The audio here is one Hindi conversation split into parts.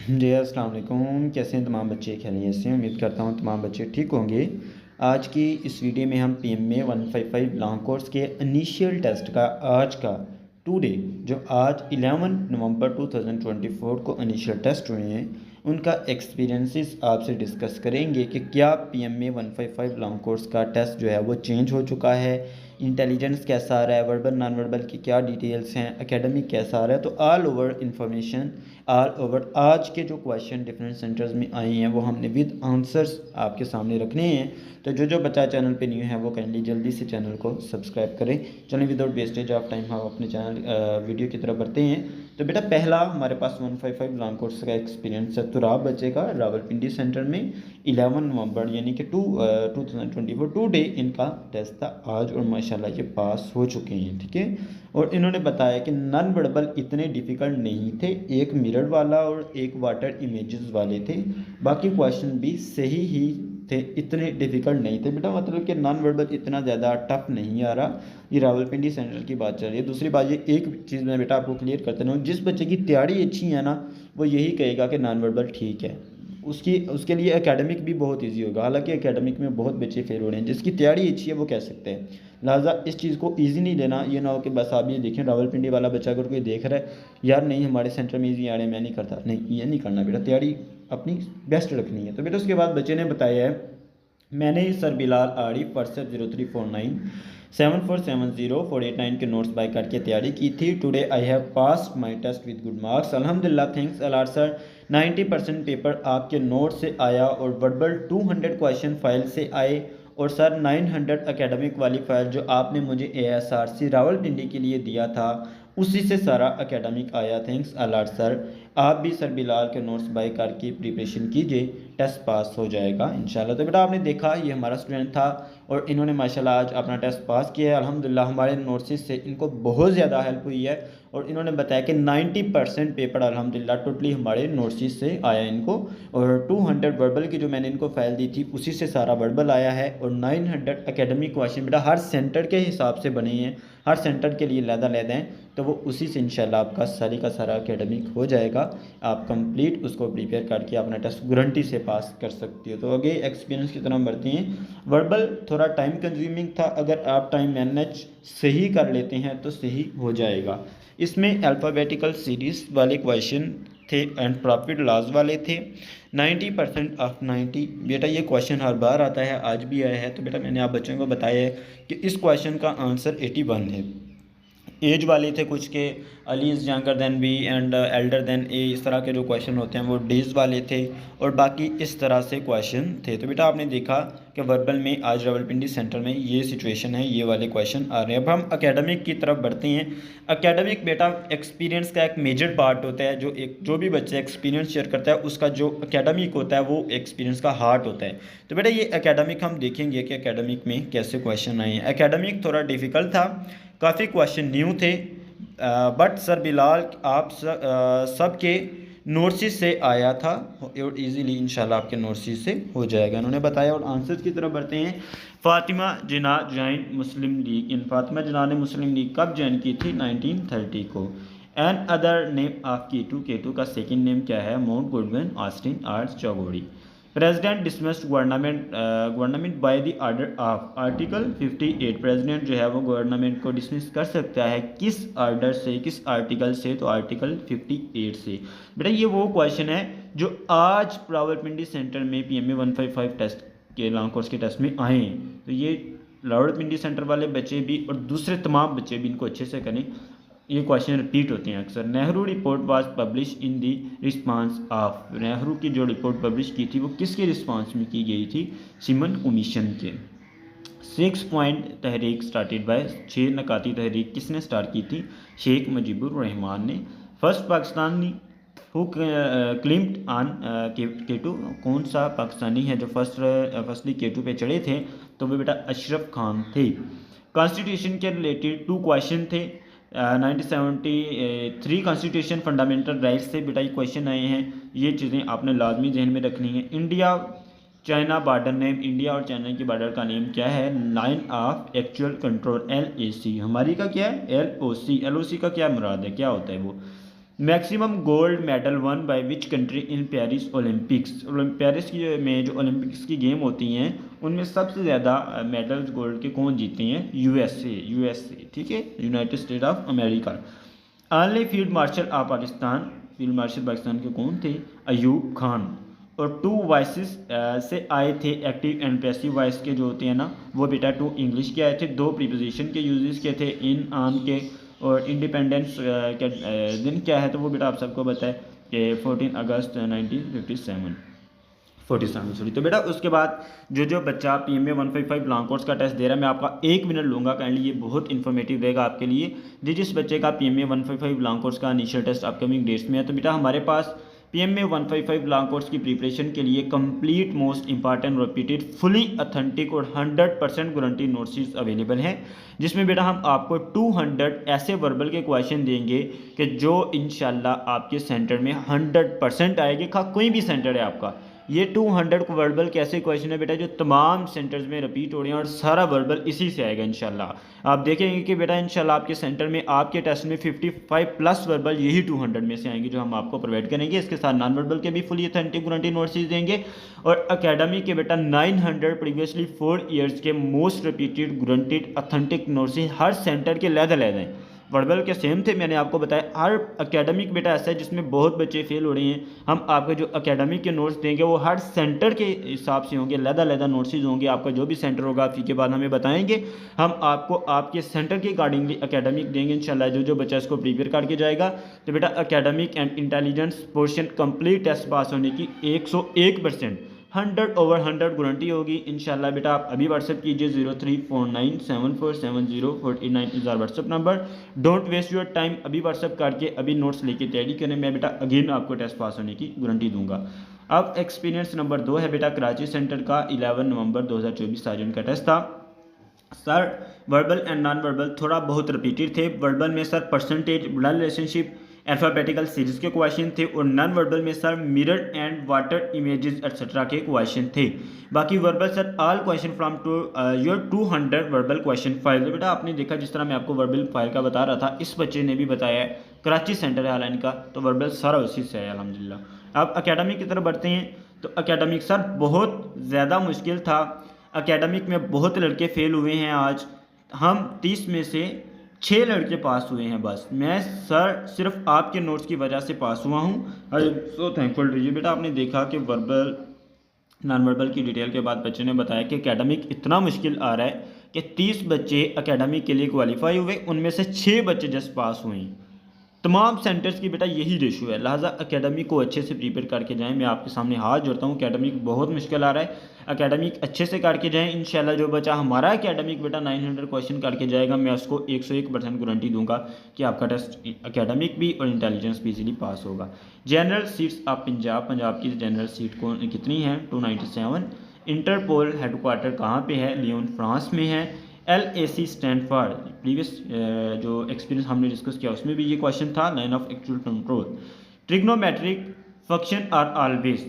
जी अस्सलाम वालेकुम। कैसे हैं तमाम बच्चे? खैरियत से? उम्मीद करता हूँ तमाम बच्चे ठीक होंगे। आज की इस वीडियो में हम PMA 155 लॉन्ग कोर्स के इनिशियल टेस्ट का आज का टुडे जो आज 11 नवंबर 2024 को इनिशियल टेस्ट हुए हैं उनका एक्सपीरियंसेस आपसे डिस्कस करेंगे कि क्या PMA 155 लॉन्ग कोर्स का टेस्ट जो है वो चेंज हो चुका है, इंटेलिजेंस कैसा आ रहा है, वर्बल नॉन वर्बल की क्या डिटेल्स हैं, एकेडमिक कैसा आ रहा है। तो all over information, all over आज के जो क्वेश्चन डिफरेंट सेंटर्स में आए हैं वो हमने विद आंसर्स आपके सामने रखने हैं। तो जो बच्चा चैनल पे न्यू है वो काइंडली जल्दी से चैनल को सब्सक्राइब करें। चलें विदाउट वेस्टेज ऑफ टाइम हम अपने चैनल वीडियो की तरफ बढ़ते हैं। तो बेटा पहला हमारे पास 155 लॉन्ग कोर्स का एक्सपीरियंस है तुराब बच्चे का रावलपिंडी सेंटर में 11 नवंबर यानी कि 2024 टुडे इनका टेस्ट था आज और माशाल्लाह ये पास हो चुके हैं। ठीक है, और इन्होंने बताया कि नॉन वर्बल इतने डिफ़िकल्ट नहीं थे, एक मिरर वाला और एक वाटर इमेजेस वाले थे, बाकी क्वेश्चन भी सही ही थे, इतने डिफ़िकल्ट नहीं थे बेटा। मतलब कि नॉन वर्बल इतना ज़्यादा टफ नहीं आ रहा। ये रावलपिंडी सेंटर की बात चल रही है। दूसरी बात ये एक चीज़ मैं बेटा आपको क्लियर करता रहूँ, जिस बच्चे की तैयारी अच्छी है ना वो यही कहेगा कि नॉन वर्बल ठीक है, उसके लिए एकेडमिक भी बहुत इजी होगा। हालांकि एकेडमिक में बहुत बच्चे फेल हो रहे हैं, जिसकी तैयारी अच्छी है वो कह सकते हैं। लिहाजा इस चीज़ को ईजी नहीं लेना, ये ना हो कि बस आप ये देखें रावलपिंडी वाला बच्चा अगर कोई देख रहा है यार नहीं हमारे सेंटर में ईजी आ रहे हैं मैं नहीं करता, नहीं ये नहीं करना बेटा, तैयारी अपनी बेस्ट रखनी है। तो बेटा उसके बाद बच्चे ने बताया है मैंने सर बिलाल आड़ी व्हाट्सएप 0349 7470 489 के नोट्स बाय करके तैयारी की थी। Today I have passed my test with good marks अल्हम्दुलिल्लाह थैंक्स अलाट सर। 90% पेपर आपके नोट से आया और वर्बल 200 क्वेश्चन फाइल से आए और सर 900 एकेडमिक वाली फाइल जो आपने मुझे ASRC रावलपिंडी के लिए दिया था उसी से सारा एकेडमिक आया। Thanks a lot sir. आप भी सर बिलाल के नोट्स बाय करके प्रिपरेशन कीजिए, टेस्ट पास हो जाएगा इंशाल्लाह। तो बेटा आपने देखा ये हमारा स्टूडेंट था और इन्होंने माशाल्लाह आज अपना टेस्ट पास किया है अल्हम्दुलिल्लाह। हमारे नोट्स से इनको बहुत ज़्यादा हेल्प हुई है और इन्होंने बताया कि 90% पेपर अल्हम्दुलिल्लाह टोटली हमारे नोट्स से आया इनको, और 200 वर्बल की जो मैंने इनको फाइल दी थी उसी से सारा वर्बल आया है, और 900 एकेडमिक क्वेश्चन बेटा हर सेंटर के हिसाब से बने हैं, हर सेंटर के लिए अलग-अलग हैं, तो वो उसी से इंशाल्लाह आपका सारी का सारा एकेडमिक हो जाएगा। आप कंप्लीट उसको प्रिपेयर करके अपना टेस्ट गारंटी से पास कर सकती हो। तो आगे एक्सपीरियंस की तरफ बढ़ते हैं। वर्बल थोड़ा टाइम कंज्यूमिंग था, अगर आप टाइम मैनेज सही कर लेते हैं तो सही हो जाएगा। इसमें अल्फ़ाबेटिकल सीरीज़ वाले क्वेश्चन थे एंड प्रॉफिट लॉस वाले थे। 90% ऑफ 90 बेटा ये क्वेश्चन हर बार आता है, आज भी आया है। तो बेटा मैंने आप बच्चों को बताया है कि इस क्वेश्चन का आंसर 81 है। एज वाले थे कुछ के, Ali is younger than B and elder than A, इस तरह के जो क्वेश्चन होते हैं वो डेज वाले थे, और बाकी इस तरह से क्वेश्चन थे। तो बेटा आपने देखा कि वर्बल में आज रावलपिंडी सेंटर में ये सिचुएशन है, ये वाले क्वेश्चन आ रहे हैं। अब हम एकेडमिक की तरफ बढ़ते हैं। एकेडमिक बेटा एक्सपीरियंस का एक मेजर पार्ट होता है, जो भी बच्चा एक्सपीरियंस शेयर करता है उसका जो एकेडमिक होता है वो एक्सपीरियंस का हार्ट होता है। तो बेटा ये एकेडमिक हम देखेंगे कि एकेडमिक में कैसे क्वेश्चन आए हैं। एकेडमिक थोड़ा डिफ़िकल्ट था, काफ़ी क्वेश्चन न्यू थे, बट सर बिलाल आप सबके नोट्स से आया था और इजीली इंशाल्लाह आपके नोट्स से हो जाएगा इन्होंने बताया। और आंसर्स की तरफ बढ़ते हैं। फातिमा जिन्ना ज्वाइन मुस्लिम लीग, इन फातिमा जिन्ना ने मुस्लिम लीग कब ज्वाइन की थी? 1930 को। Another name of K two, K two का सेकंड नेम क्या है? माउंट गुडविन ऑस्टिन आर्ट्स Chogori. President dismissed government by the order of article 58। President जो है वो गवर्नमेंट को डिसमिस कर सकता है किस ऑर्डर से, किस आर्टिकल से? तो आर्टिकल 58 से। बेटा ये वो क्वेश्चन है जो आज रावलपिंडी सेंटर में PMA 155 टेस्ट के लॉन्ग कोर्स के टेस्ट में आए हैं। तो ये रावलपिंडी सेंटर वाले बच्चे भी और दूसरे तमाम बच्चे भी इनको अच्छे से करें, ये क्वेश्चन रिपीट होते हैं अक्सर। Nehru report was publish in the response of, Nehru की जो रिपोर्ट पब्लिश की थी वो किसके रिस्पांस में की गई थी? सिमन कमीशन के। 6 पॉइंट तहरीक स्टार्टेड बाय, 6 नकाती तहरीक किसने स्टार्ट की थी? शेख मुजीबुर रहमान ने। फर्स्ट पाकिस्तानी हु क्लिम्ड ऑन केटू, कौन सा पाकिस्तानी है जो फर्स्टली केटू पे चढ़े थे? तो वो बेटा अशरफ खान थे। कॉन्स्टिट्यूशन के रिलेटेड 2 क्वेश्चन थे। 1973 कॉन्स्टिट्यूशन फंडामेंटल राइट्स से बेटा ये क्वेश्चन आए हैं, ये चीज़ें आपने लाजमी जहन में रखनी है। India China border name, India और चाइना की बॉर्डर का नेम क्या है? Line of actual control LAC। हमारी का क्या है? LOC। LOC का क्या मुराद है, क्या होता है वो? Maximum gold medal one by which country in Paris Olympics. Paris की में जो ओलंपिक्स की गेम होती हैं उनमें सबसे ज़्यादा मेडल्स गोल्ड के कौन जीते हैं? यूएसए, ठीक है, United state of America. Early field marshal of Pakistan, field marshal Pakistan के कौन थे? अयूब खान। और टू वॉइसेस से आए थे एक्टिव एंड पैसिव वॉइस के जो होते हैं ना, वो बेटा टू इंग्लिश के आए थे, दो प्रीपोजिशन के यूजेस के थे, इन ऑन के। और इंडिपेंडेंस के दिन क्या है तो वो बेटा आप सबको बताए कि 14 अगस्त 1957 47 सॉरी। तो बेटा उसके बाद जो बच्चा PMA 155 लॉन्ग कोर्स का टेस्ट दे रहा है, मैं आपका 1 मिनट लूँगा काइंडली, ये बहुत इन्फॉर्मेटिव रहेगा आपके लिए। जिस बच्चे का PMA 155 लॉन्ग कोर्स का इनिशियल टेस्ट अपकमिंग डेट्स में है, तो बेटा हमारे पास PMA 155 लॉन्ग कोर्स की प्रिपरेशन के लिए complete most important repeated fully authentic और 100% गारंटी नोट्स अवेलेबल हैं, जिसमें बेटा हम आपको 200 ऐसे वर्बल के क्वेश्चन देंगे कि जो इंशाल्लाह आपके सेंटर में 100% आएगी, खा कोई भी सेंटर है आपका। ये 200 वर्बल कैसे क्वेश्चन है बेटा जो तमाम सेंटर्स में रिपीट हो रहे हैं और सारा वर्बल इसी से आएगा इंशाल्लाह। आप देखेंगे कि बेटा इंशाल्लाह आपके सेंटर में आपके टेस्ट में 55+ वर्बल यही 200 में से आएंगे जो हम आपको प्रोवाइड करेंगे। इसके साथ नॉन वर्बल के भी फुली ऑथेंटिक गारंटी नोट्स देंगे और अकेडमी के बेटा 900 प्रीवियसली 4 ईयर्स के most repeated guaranteed authentic notes हर सेंटर के लहदा हैं। वर्बल के सेम थे, मैंने आपको बताया। हर एकेडमिक बेटा ऐसा है जिसमें बहुत बच्चे फेल हो रहे हैं, हम आपके जो एकेडमिक के नोट्स देंगे वो हर सेंटर के हिसाब से होंगे, लहदा नोट्स होंगे। आपका जो भी सेंटर होगा फी के बाद हमें बताएंगे, हम आपको आपके सेंटर के अकॉर्डिंगली एकेडमिक देंगे इंशाल्लाह। जो बच्चा इसको प्रिपेयर करके जाएगा तो बेटा academic and intelligence portion complete test pass होने की 101% 100/100 गारंटी होगी इंशाल्लाह। बेटा आप अभी व्हाट्सएप कीजिए 0349747049 is our WhatsApp number. Don't waste your time, अभी व्हाट्सएप करके अभी नोट्स लेके तैयारी करें। मैं बेटा अगेन आपको टेस्ट पास होने की गारंटी दूंगा। अब एक्सपीरियंस नंबर 2 है बेटा कराची सेंटर का 11 नवंबर 2024 सार्जेंट का टेस्ट था। Sir verbal and non verbal थोड़ा बहुत रिपीटेड थे। वर्बल में sir percentage, blood relationship, alphabetical series के क्वेश्चन थे और नॉन वर्बल में sir mirror and water images etcetera के क्वेश्चन थे। बाकी verbal sir all question from to your 200 verbal question file. तो बेटा आपने देखा जिस तरह मैं आपको वर्बल फाइल का बता रहा था, इस बच्चे ने भी बताया है, कराची सेंटर है हालांकि का, तो वर्बल सारा उसी से है अल्हम्दुलिल्लाह। अब अकेडमिक की तरफ बढ़ते हैं। तो अकेडमिक सर बहुत ज़्यादा मुश्किल था, अकेडमिक में बहुत लड़के फेल हुए हैं। आज हम 30 में से 6 लड़के पास हुए हैं बस। मैं सर सिर्फ आपके नोट्स की वजह से पास हुआ हूँ। I am so thankful to you. बेटा आपने देखा कि वर्बल नॉन वर्बल की डिटेल के बाद बच्चे ने बताया कि एकेडमिक इतना मुश्किल आ रहा है कि 30 बच्चे एकेडमिक के लिए क्वालिफाई हुए, उनमें से 6 बच्चे जस्ट पास हुए हैं। तमाम सेंटर्स की बेटा यही रेशो है, लिहाजा एकेडमिक को अच्छे से प्रिपेयर करके जाएं। मैं आपके सामने हाथ जोड़ता हूँ, एकेडमिक बहुत मुश्किल आ रहा है, एकेडमिक अच्छे से करके जाएं इंशाल्लाह। जो बच्चा हमारा एकेडमिक बेटा 900 क्वेश्चन करके जाएगा, मैं उसको 101% गारंटी दूंगा कि आपका टेस्ट एकेडमिक भी और इंटेलिजेंस भी इजीली पास होगा। जनरल सीट्स आप पंजाब की जनरल सीट को कितनी है? 297। इंटरपोल हेडक्वार्टर कहाँ पे है? लियोन फ्रांस में है। LAC स्टैंड फॉर, प्रीवियस जो एक्सपीरियंस हमने डिस्कस किया उसमें भी ये क्वेश्चन था, line of actual control. Trigonometric function are always,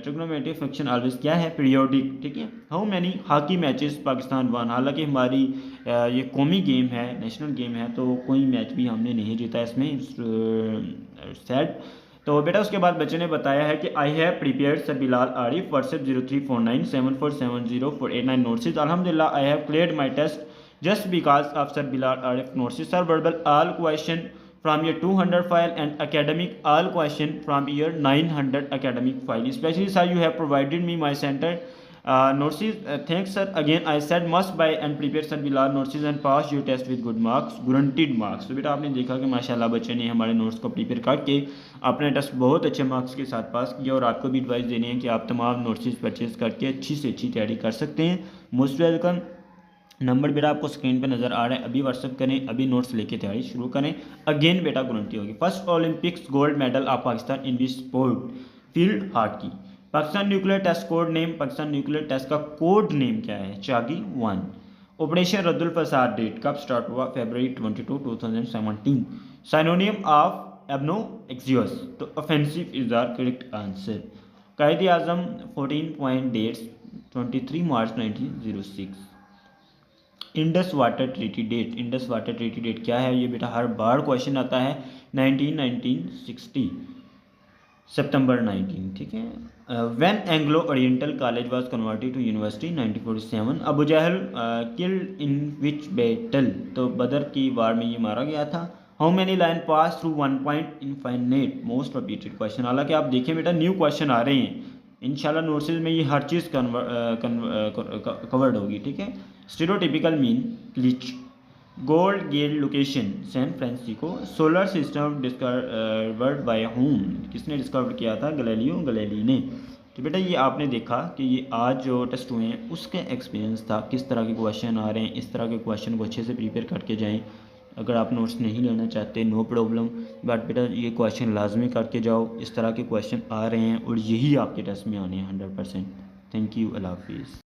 trigonometric function always क्या है? पीरियोडिक, ठीक है। How many hockey matches Pakistan won, हालांकि हमारी ये कौमी गेम है, नेशनल गेम है, तो कोई मैच भी हमने नहीं जीता इसमें, सैड। तो बेटा उसके बाद बच्चे ने बताया है कि I have prepared sir Bilal Arif, WhatsApp 0349747048 notes. अल्हम्दुलिल्लाह I have cleared my test just because of Sir Bilal Arif notes. Sir verbal all question from your 200 file and academic all question from your 900 academic file. Especially sir you have provided me my center notes. Thanks sir. Again I said must buy and prepare Sir Bilal notes and pass your test with good marks, guaranteed marks. तो बेटा आपने देखा कि माशाल्लाह बच्चे ने हमारे नोट्स को प्रिपेयर करके अपने टेस्ट बहुत अच्छे मार्क्स के साथ पास किया। और आपको भी एडवाइस देनी है कि आप तमाम नोट्स परचेज करके अच्छी से अच्छी तैयारी कर सकते हैं। Most welcome. नंबर बेटा आपको स्क्रीन पे नज़र आ रहा है, अभी व्हाट्सअप करें, अभी नोट्स लेके तैयारी शुरू करें। अगेन बेटा गारंटी होगी। First Olympics gold medal of Pakistan in this sport field hockey. Pakistan nuclear test code name, Pakistan nuclear test का कोड नेम क्या है? चागी 1। ऑपरेशन रद्दुल फसाद डेट कब स्टार्ट हुआ? फरवरी 22, 2017। साइनोनियम ऑफ एबनो एक्सियस, तो offensive is the correct answer. Quaid Azam 14 point dates 23 March 1906। Indus water treaty date, Indus water treaty date क्या है? ये बेटा हर बार क्वेश्चन आता है। 1960 सितंबर 19, ठीक है। When Anglo Oriental college was converted to university 1947। Abu Jahl killed in which battle, तो बदर की वार में ये मारा गया था। How many line pass through one point infinite, most repeated question. हालांकि आप देखें बेटा न्यू क्वेश्चन आ रहे हैं इंशाल्लाह, नोट्स में ये हर चीज़ कवर्ड होगी, ठीक है। Stereotypical mean cliche, gold gate location San Francisco, solar system discovered by whom, किसने डिस्कवर किया था? गैलीलियो गैलीली ने। तो बेटा ये आपने देखा कि ये आज जो टेस्ट हुए हैं उसके एक्सपीरियंस था, किस तरह के क्वेश्चन आ रहे हैं। इस तरह के क्वेश्चन को अच्छे से प्रिपेयर करके जाएं। अगर आप नोट्स नहीं लेना चाहते नो प्रॉब्लम, बट बेटा ये क्वेश्चन लाजमी करके जाओ। इस तरह के क्वेश्चन आ रहे हैं और यही आपके टेस्ट में आने हैं 100%। थैंक यू, अल्लाह हाफिज़।